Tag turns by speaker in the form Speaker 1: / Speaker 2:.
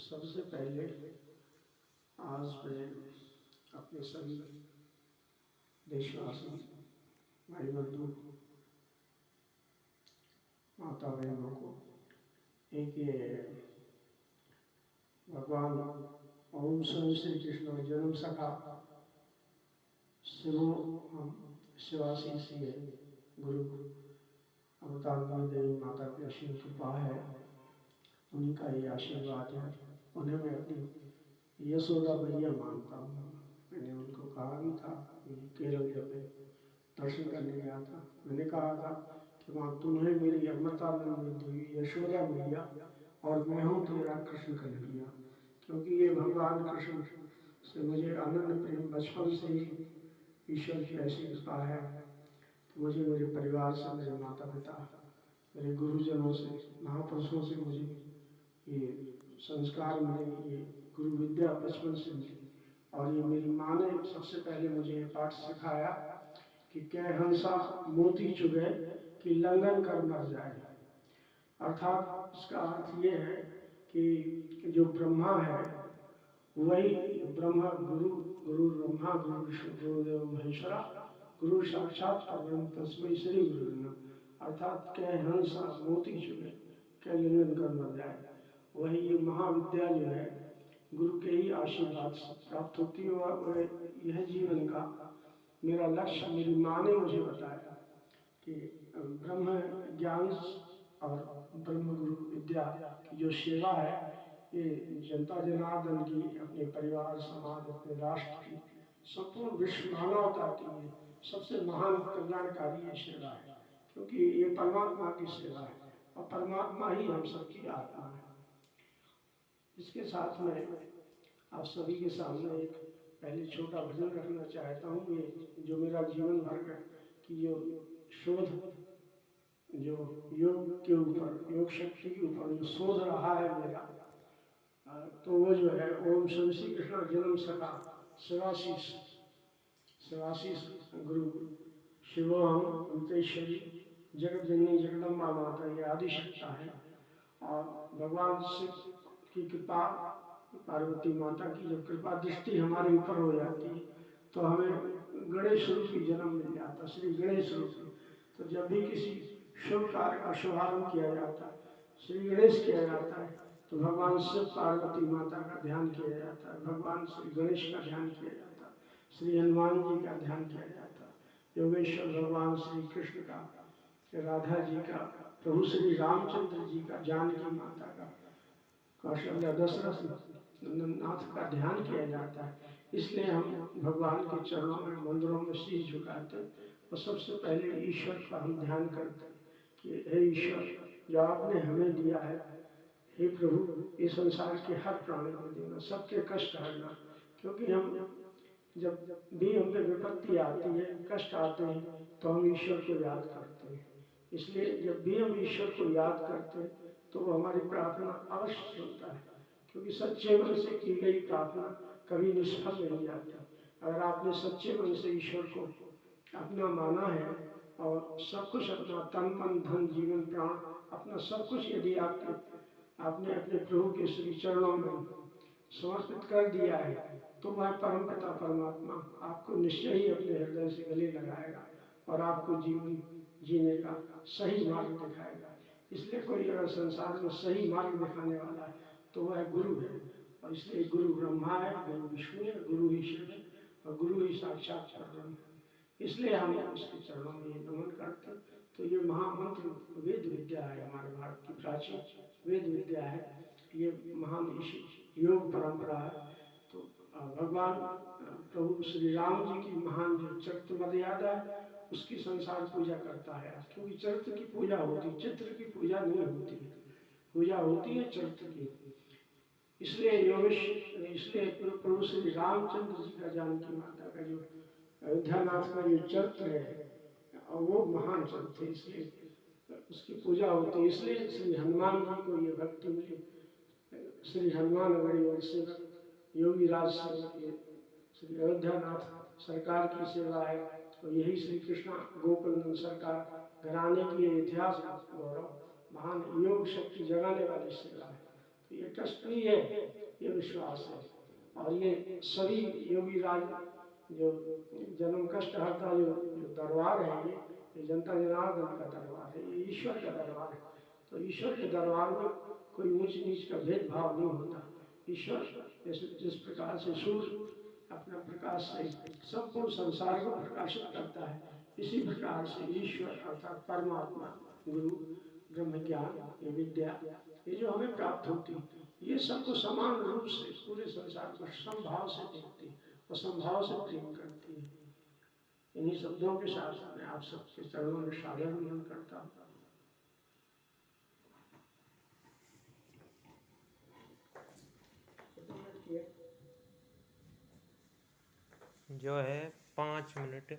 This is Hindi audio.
Speaker 1: सबसे पहले आज मैं अपने सभी देशवासी भाई बंधु माता बहनों को एक ये भगवान ओम स्वयं श्री कृष्ण जन्म सखा शिवो हम शिवासी से गुरु अवतार देवी माता की असीम कृपा है, उन्हीं का ये आशीर्वाद है। उन्हें मैं अपनी यशोदा मैया मानता हूँ। मैंने उनको कहा भी था केरल जब मैं दर्शन करने गया था, मैंने कहा था कि माँ तुम्हें मेरी अमृतानंद देवी यशोदा मैया और मैं हूँ तेरा कृष्ण कन्हैया, क्योंकि ये भगवान कृष्ण से मुझे अनन्य प्रेम बचपन से ही ईश्वर की ऐसी कृपा है कि मुझे मेरे परिवार से, मेरे माता पिता, मेरे गुरुजनों से, महापुरुषों से मुझे ये संस्कार मिले, ये गुरु विद्या बचपन से मिली। और ये मेरी माँ ने सबसे पहले मुझे ये पाठ सिखाया कि कै हंसा मोती चुगे कि लंघन कर मर जाए। अर्थात इसका अर्थ ये है कि जो ब्रह्मा है वही ब्रह्मा गुरु, गुरु ब्रह्मा गुरु विष्णु गुरुदेव महेश्वरा, गुरु साक्षात परब्रह्म तस्मै श्री गुरु नमः। अर्थात कै हंसा मोती चुगे कै लंघन कर मर जाए, वही ये महाविद्या जो है गुरु के ही आशीर्वाद से प्राप्त होती है। और यह जीवन का मेरा लक्ष्य मेरी माँ ने मुझे बताया कि ब्रह्म ज्ञान और ब्रह्म गुरु विद्या की जो सेवा है ये जनता जनार्दन की, अपने परिवार समाज, अपने राष्ट्र की, संपूर्ण विश्व मानवता की सबसे महान कल्याणकारी ये सेवा है, क्योंकि ये परमात्मा की सेवा है और परमात्मा ही हम सबकी आत्मा है। इसके साथ में आप सभी के सामने एक पहले छोटा भजन रखना चाहता हूँ। ये जो मेरा जीवन भर की जो शोध, जो योग के ऊपर, योग शक्ति के ऊपर जो शोध रहा है मेरा, तो वो जो है ओम स्वयं श्री कृष्ण जन्म सखा शिवाशीष गुरु शिवोहम अंतेश्वरी जगत जननी जगदम्बा माता, ये आदि शक्ता है। और भगवान शिव की कृपा, पार्वती माता की जब कृपा दृष्टि हमारे ऊपर हो जाती है तो हमें गणेश रूप की जन्म मिल जाता, श्री गणेश रूप की। तो जब भी किसी शुभ कार्य का शुभारंभ किया जाता है, श्री गणेश किया जाता है, तो भगवान शिव पार्वती माता का ध्यान किया जाता है, भगवान श्री गणेश का ध्यान किया जाता है, श्री हनुमान जी का ध्यान किया जाता है, योगेश्वर भगवान श्री कृष्ण का, राधा जी का, प्रभु श्री रामचंद्र जी का, जानकी माता का, कौशल्या दशरथ नाथ का ध्यान किया जाता है। इसलिए हम भगवान के चरणों में, मंदिरों में शीश झुकाते हैं और सबसे पहले ईश्वर का हम ध्यान करते हैं कि हे ईश्वर, जो आपने हमें दिया है, हे प्रभु, इस संसार के हर प्राणी को देना, सबके कष्ट हरना। क्योंकि हम जब भी हम पे विपत्ति आती है, कष्ट आते हैं, तो हम ईश्वर को याद करते हैं। इसलिए जब भी हम ईश्वर को याद करते हैं तो वो हमारी प्रार्थना अवश्य सुनता है, क्योंकि सच्चे मन से की गई प्रार्थना कभी निष्फल नहीं जाती। अगर आपने सच्चे मन से ईश्वर को अपना माना है और सब कुछ, अपना तन मन धन जीवन प्राण, अपना सब कुछ यदि आपने अपने प्रभु के श्री चरणों में समर्पित कर दिया है, तो वह परमपिता परमात्मा आपको निश्चय ही अपने हृदय से गले लगाएगा और आपको जीवन जीने का सही मार्ग दिखाएगा। इसलिए कोई अगर संसार में सही मार्ग दिखाने वाला है तो वह गुरु है। और इसलिए गुरु ब्रह्मा है, गुरु विष्णु है, गुरु ही शिव है और गुरु ही साक्षात परब्रह्म है। इसलिए हम उसके चरणों में ये नमन करते हैं। तो ये महामंत्र वेद विद्या है, हमारे भारत की प्राचीन वेद विद्या है, ये महान योग परंपरा है। तो भगवान प्रभु श्री राम जी की महान जो चरित्र मर्यादा है, उसकी संसार पूजा करता है। क्योंकि चरित्र की पूजा होती, चित्र की पूजा नहीं होती है, पूजा होती है चरित्र की। इसलिए इसलिए प्रभु श्री रामचंद्र जी का, जानकी माता का जो अयोध्यानाथ का जो चरित्र है, और वो महान चरित्र है, इसलिए उसकी पूजा होती है। इसलिए श्री हनुमान जी को ये भक्ति मिली। श्री हनुमान गढ़ योग सेवक, योगी राज सेवक, श्री अयोध्यानाथ सरकार की सेवा है। और यही श्री कृष्णा गोकुलनंदन सरकार घराने की इतिहास गौरव, महान योग शक्ति जगाने वाली सेवा है। तो ये ये कष्ट नहीं है, ये विश्वास है। और ये सभी योगी राज जो जन्म कष्ट हरता जो दरबार है, ये जनता जनार्दन का दरबार है, ये ईश्वर का दरबार है। तो ईश्वर के दरबार में कोई ऊंच नीच का भेदभाव नहीं होता। ईश्वर जैसे जिस प्रकार से सूर्य अपना प्रकाश से संपूर्ण संसार को प्रकाशित करता है, इसी प्रकार से ईश्वर अर्थात परमात्मा, गुरु, ब्रह्म ज्ञान, ये विद्या, ये जो हमें प्राप्त होती, ये सबको समान रूप से पूरे संसार को समभाव से देखती और समभाव से प्रेम करती है। इन्हीं शब्दों के साथ मैं आप सबके चरणों में सादर नमन करता हूँ।
Speaker 2: जो है 5 मिनट